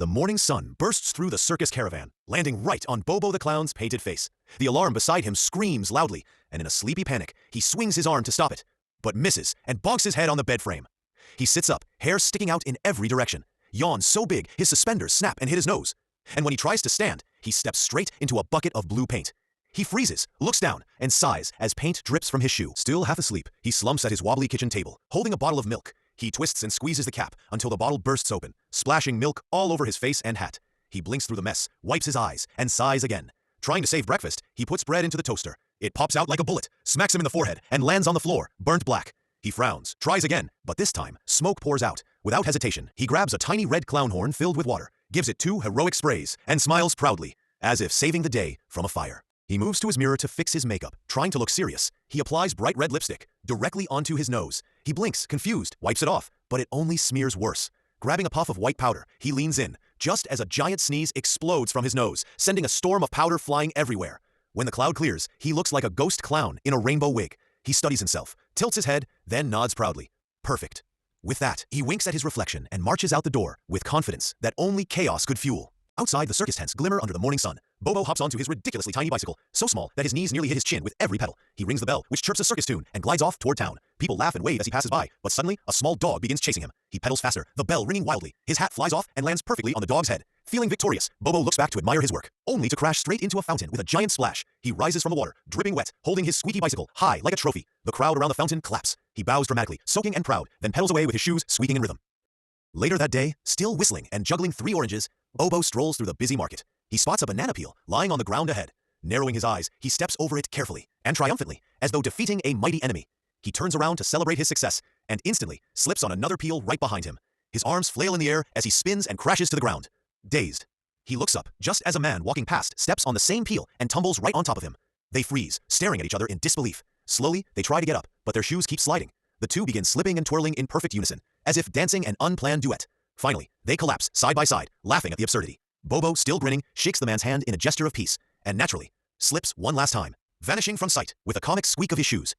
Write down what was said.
The morning sun bursts through the circus caravan, landing right on Bobo the Clown's painted face. The alarm beside him screams loudly, and in a sleepy panic, he swings his arm to stop it, but misses and bonks his head on the bed frame. He sits up, hair sticking out in every direction, yawns so big his suspenders snap and hit his nose. And when he tries to stand, he steps straight into a bucket of blue paint. He freezes, looks down, and sighs as paint drips from his shoe. Still half asleep, he slumps at his wobbly kitchen table, holding a bottle of milk. He twists and squeezes the cap until the bottle bursts open, splashing milk all over his face and hat. He blinks through the mess, wipes his eyes, and sighs again. Trying to save breakfast, he puts bread into the toaster. It pops out like a bullet, smacks him in the forehead, and lands on the floor, burnt black. He frowns, tries again, but this time, smoke pours out. Without hesitation, he grabs a tiny red clown horn filled with water, gives it 2 heroic sprays, and smiles proudly, as if saving the day from a fire. He moves to his mirror to fix his makeup, trying to look serious. He applies bright red lipstick directly onto his nose. He blinks, confused, wipes it off, but it only smears worse. Grabbing a puff of white powder, he leans in, just as a giant sneeze explodes from his nose, sending a storm of powder flying everywhere. When the cloud clears, he looks like a ghost clown in a rainbow wig. He studies himself, tilts his head, then nods proudly. Perfect. With that, he winks at his reflection and marches out the door with confidence that only chaos could fuel. Outside, the circus tents glimmer under the morning sun. Bobo hops onto his ridiculously tiny bicycle, so small that his knees nearly hit his chin with every pedal. He rings the bell, which chirps a circus tune, and glides off toward town. People laugh and wave as he passes by, but suddenly, a small dog begins chasing him. He pedals faster, the bell ringing wildly. His hat flies off and lands perfectly on the dog's head. Feeling victorious, Bobo looks back to admire his work, only to crash straight into a fountain with a giant splash. He rises from the water, dripping wet, holding his squeaky bicycle high like a trophy. The crowd around the fountain claps. He bows dramatically, soaking and proud, then pedals away with his shoes squeaking in rhythm. Later that day, still whistling and juggling 3 oranges, Bobo strolls through the busy market. He spots a banana peel lying on the ground ahead. Narrowing his eyes, he steps over it carefully and triumphantly, as though defeating a mighty enemy. He turns around to celebrate his success, and instantly slips on another peel right behind him. His arms flail in the air as he spins and crashes to the ground. Dazed, he looks up just as a man walking past steps on the same peel and tumbles right on top of him. They freeze, staring at each other in disbelief. Slowly, they try to get up, but their shoes keep sliding. The two begin slipping and twirling in perfect unison, as if dancing an unplanned duet. Finally, they collapse side by side, laughing at the absurdity. Bobo, still grinning, shakes the man's hand in a gesture of peace, and naturally, slips one last time, vanishing from sight with a comic squeak of his shoes.